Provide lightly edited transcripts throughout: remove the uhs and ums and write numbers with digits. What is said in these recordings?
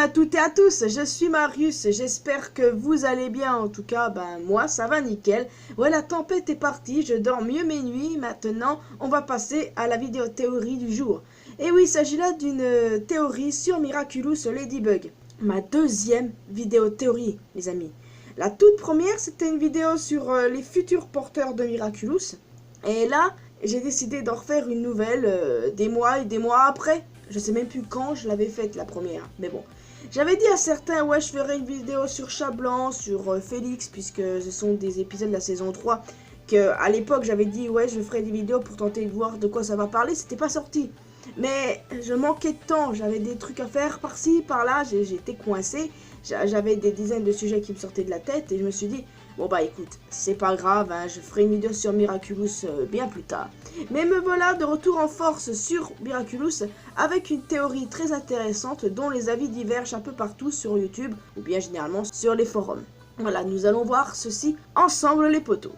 à toutes et à tous, je suis Marius, j'espère que vous allez bien, en tout cas, moi ça va nickel. Ouais, la tempête est partie, je dors mieux mes nuits, maintenant on va passer à la vidéo théorie du jour. Et oui, il s'agit là d'une théorie sur Miraculous Ladybug, ma deuxième vidéo théorie, les amis. La toute première, c'était une vidéo sur les futurs porteurs de Miraculous, et là, j'ai décidé d'en refaire une nouvelle des mois et des mois après. Je sais même plus quand je l'avais faite la première, mais bon. J'avais dit à certains, ouais, je ferai une vidéo sur Chat Blanc, sur Félix, puisque ce sont des épisodes de la saison 3, que à l'époque j'avais dit, ouais, je ferai des vidéos pour tenter de voir de quoi ça va parler, c'était pas sorti. Mais je manquais de temps, j'avais des trucs à faire par-ci, par-là, j'étais coincé, j'avais des dizaines de sujets qui me sortaient de la tête, et je me suis dit, bon bah écoute, c'est pas grave, hein, je ferai une vidéo sur Miraculous bien plus tard. Mais me voilà de retour en force sur Miraculous avec une théorie très intéressante dont les avis divergent un peu partout sur YouTube ou bien généralement sur les forums. Voilà, nous allons voir ceci ensemble les potos.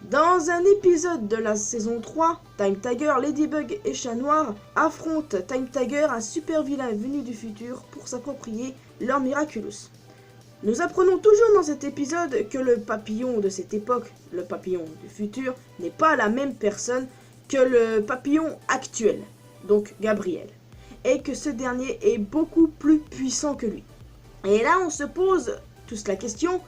Dans un épisode de la saison 3, Time Tiger, Ladybug et Chat Noir affrontent Time Tiger, un super vilain venu du futur, pour s'approprier leur Miraculous. Nous apprenons toujours dans cet épisode que le papillon de cette époque, le papillon du futur, n'est pas la même personne que le papillon actuel, donc Gabriel, et que ce dernier est beaucoup plus puissant que lui. Et là on se pose tous la question,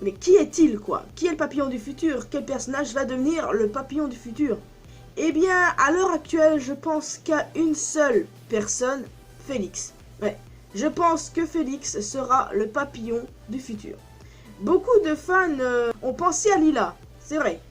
mais qui est-il quoi? Qui est le papillon du futur? Quel personnage va devenir le papillon du futur? Eh bien, à l'heure actuelle, je pense qu'à une seule personne, Félix. Ouais. Je pense que Félix sera le papillon du futur. Beaucoup de fans ont pensé à Lila, c'est vrai.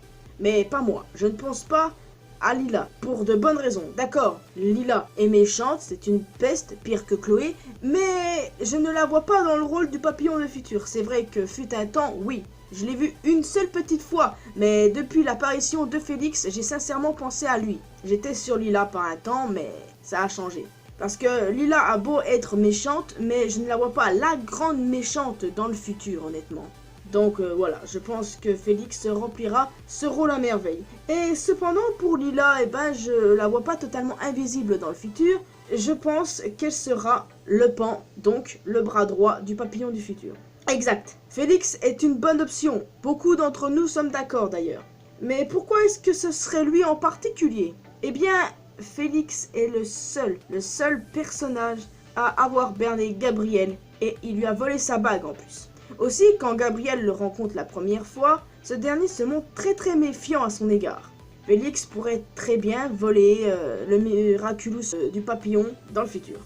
Mais pas moi, je ne pense pas à Lila, pour de bonnes raisons. D'accord, Lila est méchante, c'est une peste, pire que Chloé, mais je ne la vois pas dans le rôle du papillon du futur. C'est vrai que fut un temps, oui, je l'ai vu une seule petite fois, mais depuis l'apparition de Félix, j'ai sincèrement pensé à lui. J'étais sur Lila par un temps, mais ça a changé. Parce que Lila a beau être méchante, mais je ne la vois pas la grande méchante dans le futur, honnêtement. Donc voilà, je pense que Félix remplira ce rôle à merveille. Et cependant, pour Lila, je la vois pas totalement invisible dans le futur. Je pense qu'elle sera le pan, donc le bras droit du papillon du futur. Exact, Félix est une bonne option. Beaucoup d'entre nous sommes d'accord d'ailleurs. Mais pourquoi est-ce que ce serait lui en particulier? Eh bien, Félix est le seul personnage à avoir berné Gabriel, et il lui a volé sa bague en plus. Aussi, quand Gabriel le rencontre la première fois, ce dernier se montre très méfiant à son égard. Félix pourrait très bien voler le Miraculous du papillon dans le futur.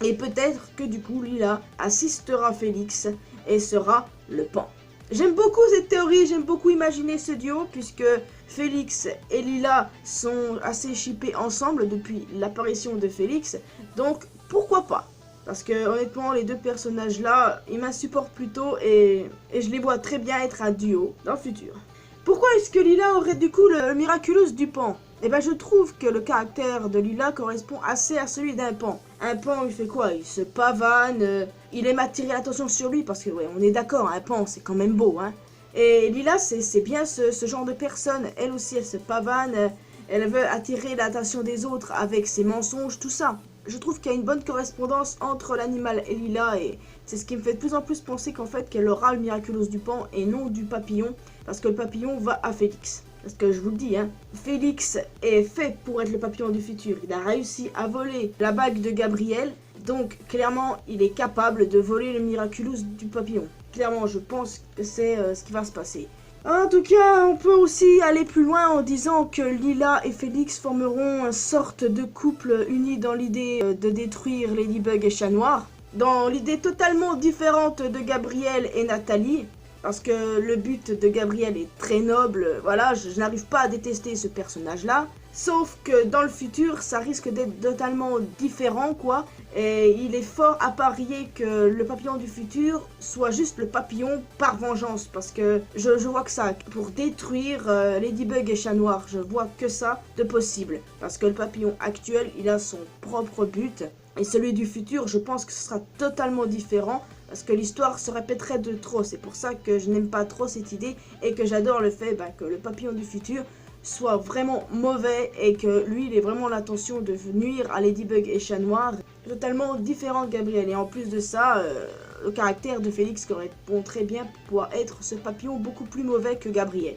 Et peut-être que du coup Lila assistera Félix et sera le pan. J'aime beaucoup cette théorie, j'aime beaucoup imaginer ce duo puisque Félix et Lila sont assez shippés ensemble depuis l'apparition de Félix, donc pourquoi pas? Parce que honnêtement les deux personnages là, ils m'insupportent plutôt et je les vois très bien être un duo dans le futur. Pourquoi est-ce que Lila aurait du coup le Miraculous du pan? Eh ben je trouve que le caractère de Lila correspond assez à celui d'un pan. Un pan il fait quoi? Il se pavane, il aime attirer l'attention sur lui parce que ouais on est d'accord, un pan c'est quand même beau hein. Et Lila c'est bien ce genre de personne, elle aussi elle se pavane, elle veut attirer l'attention des autres avec ses mensonges, tout ça. Je trouve qu'il y a une bonne correspondance entre l'animal et Lila et c'est ce qui me fait de plus en plus penser qu'en fait qu'elle aura le Miraculous du pan et non du papillon parce que le papillon va à Félix. Parce que je vous le dis, hein, Félix est fait pour être le papillon du futur. Il a réussi à voler la bague de Gabriel, donc clairement il est capable de voler le Miraculous du papillon. Clairement je pense que c'est ce qui va se passer. En tout cas, on peut aussi aller plus loin en disant que Lila et Félix formeront une sorte de couple uni dans l'idée de détruire Ladybug et Chat Noir. Dans l'idée totalement différente de Gabriel et Nathalie. Parce que le but de Gabriel est très noble, voilà, je n'arrive pas à détester ce personnage-là. Sauf que dans le futur, ça risque d'être totalement différent, quoi. Et il est fort à parier que le papillon du futur soit juste le papillon par vengeance. Parce que je vois que ça, pour détruire Ladybug et Chat Noir, je vois que ça de possible. Parce que le papillon actuel, il a son propre but. Et celui du futur, je pense que ce sera totalement différent. Parce que l'histoire se répéterait de trop. C'est pour ça que je n'aime pas trop cette idée. Et que j'adore le fait que le papillon du futur soit vraiment mauvais et que lui, il ait vraiment l'intention de nuire à Ladybug et Chat Noir. Totalement différent de Gabriel. Et en plus de ça, le caractère de Félix correspond très bien pour pouvoir être ce papillon beaucoup plus mauvais que Gabriel.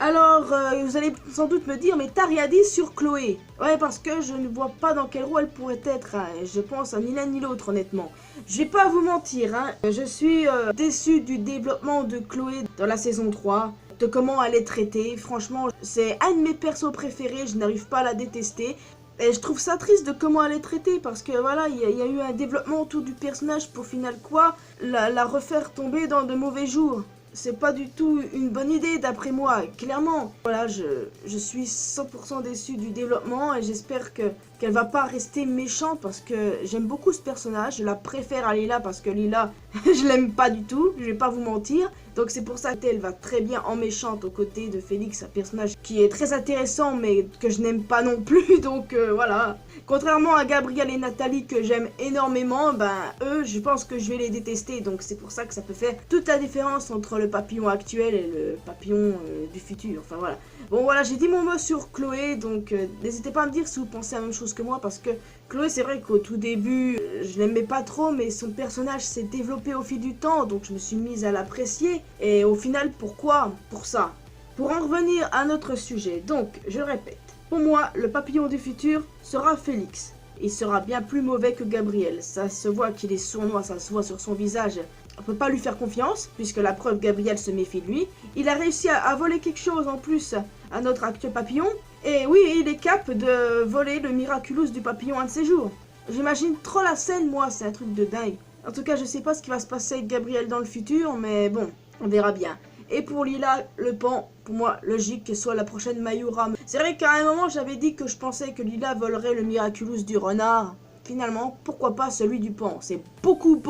Alors, vous allez sans doute me dire, mais t'as rien dit sur Chloé. Ouais, parce que je ne vois pas dans quel rôle elle pourrait être. Hein. Je pense à ni l'un ni l'autre, honnêtement. Je vais pas vous mentir, hein. Je suis déçu du développement de Chloé dans la saison 3, de comment elle est traitée. Franchement, c'est un de mes persos préférés, je n'arrive pas à la détester. Et je trouve ça triste de comment elle est traitée, parce que voilà, il y a eu un développement autour du personnage pour final quoi, la refaire tomber dans de mauvais jours. C'est pas du tout une bonne idée d'après moi, clairement. Voilà, je suis 100% déçu du développement et j'espère qu'elle va pas rester méchante parce que j'aime beaucoup ce personnage. Je la préfère à Lila parce que Lila, je l'aime pas du tout, je vais pas vous mentir. Donc c'est pour ça qu'elle va très bien en méchante aux côtés de Félix, un personnage qui est très intéressant mais que je n'aime pas non plus. Donc voilà. Contrairement à Gabriel et Nathalie que j'aime énormément, ben eux je pense que je vais les détester. Donc c'est pour ça que ça peut faire toute la différence entre le papillon actuel et le papillon du futur. Enfin voilà. Bon voilà, j'ai dit mon mot sur Chloé, donc n'hésitez pas à me dire si vous pensez la même chose que moi, parce que Chloé, c'est vrai qu'au tout début, je l'aimais pas trop, mais son personnage s'est développé au fil du temps, donc je me suis mise à l'apprécier. Et au final, pourquoi? Pour ça. Pour en revenir à notre sujet, donc je répète, pour moi, le papillon du futur sera Félix. Il sera bien plus mauvais que Gabriel, ça se voit qu'il est sournois, ça se voit sur son visage. On peut pas lui faire confiance, puisque la preuve, Gabriel se méfie de lui. Il a réussi à voler quelque chose en plus à notre actuel papillon. Et oui, il est capable de voler le Miraculous du papillon un de ces jours. J'imagine trop la scène, moi, c'est un truc de dingue. En tout cas, je sais pas ce qui va se passer avec Gabriel dans le futur, mais bon, on verra bien. Et pour Lila, le pan, pour moi, logique que soit la prochaine Mayura. C'est vrai qu'à un moment, j'avais dit que je pensais que Lila volerait le Miraculous du renard. Finalement, pourquoi pas celui du pan? C'est beaucoup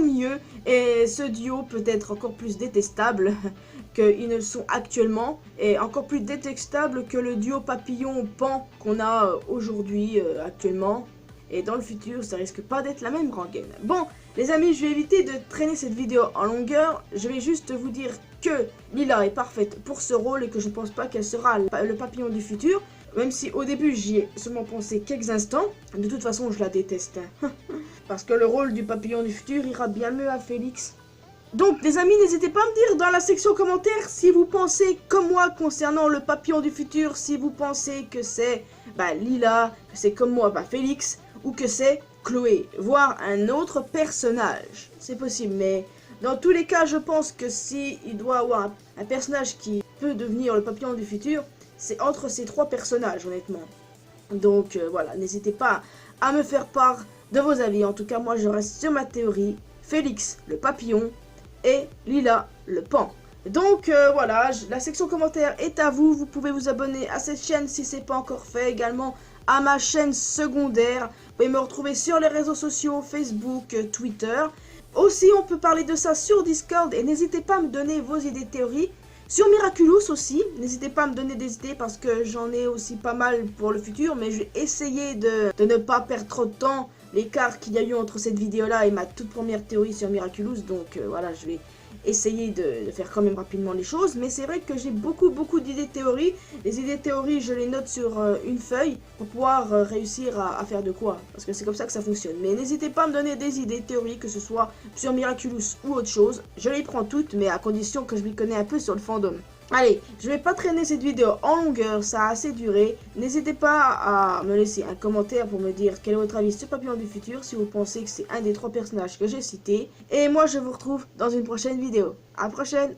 mieux. Et ce duo peut être encore plus détestable qu'ils ne le sont actuellement. Et encore plus détestable que le duo papillon-pan qu'on a aujourd'hui actuellement. Et dans le futur, ça risque pas d'être la même rengaine. Bon, les amis, je vais éviter de traîner cette vidéo en longueur. Je vais juste vous dire que Lila est parfaite pour ce rôle et que je ne pense pas qu'elle sera le papillon du futur. Même si au début j'y ai seulement pensé quelques instants, de toute façon je la déteste. Hein. Parce que le rôle du papillon du futur ira bien mieux à Félix. Donc les amis, n'hésitez pas à me dire dans la section commentaires si vous pensez comme moi concernant le papillon du futur, si vous pensez que c'est Lila, que c'est comme moi Félix, ou que c'est Chloé, voire un autre personnage. C'est possible, mais dans tous les cas je pense que si il doit avoir un personnage qui peut devenir le papillon du futur, c'est entre ces trois personnages, honnêtement. Donc voilà, n'hésitez pas à me faire part de vos avis. En tout cas, moi, je reste sur ma théorie. Félix, le papillon, et Lila, le pan. Donc voilà, la section commentaires est à vous. Vous pouvez vous abonner à cette chaîne si ce n'est pas encore fait. Également à ma chaîne secondaire. Vous pouvez me retrouver sur les réseaux sociaux, Facebook, Twitter. Aussi, on peut parler de ça sur Discord. Et n'hésitez pas à me donner vos idées de théorie. Sur Miraculous aussi, n'hésitez pas à me donner des idées parce que j'en ai aussi pas mal pour le futur, mais je vais essayer de ne pas perdre trop de temps, l'écart qu'il y a eu entre cette vidéo-là et ma toute première théorie sur Miraculous, donc voilà, je vais essayer de faire quand même rapidement les choses, mais c'est vrai que j'ai beaucoup d'idées de théorie. Les idées de théorie, je les note sur une feuille pour pouvoir réussir à faire de quoi, parce que c'est comme ça que ça fonctionne. Mais n'hésitez pas à me donner des idées de théorie, que ce soit sur Miraculous ou autre chose. Je les prends toutes, mais à condition que je m'y connais un peu sur le fandom. Allez, je vais pas traîner cette vidéo en longueur, ça a assez duré. N'hésitez pas à me laisser un commentaire pour me dire quel est votre avis sur Papillon du futur, si vous pensez que c'est un des trois personnages que j'ai cités. Et moi, je vous retrouve dans une prochaine vidéo. À la prochaine!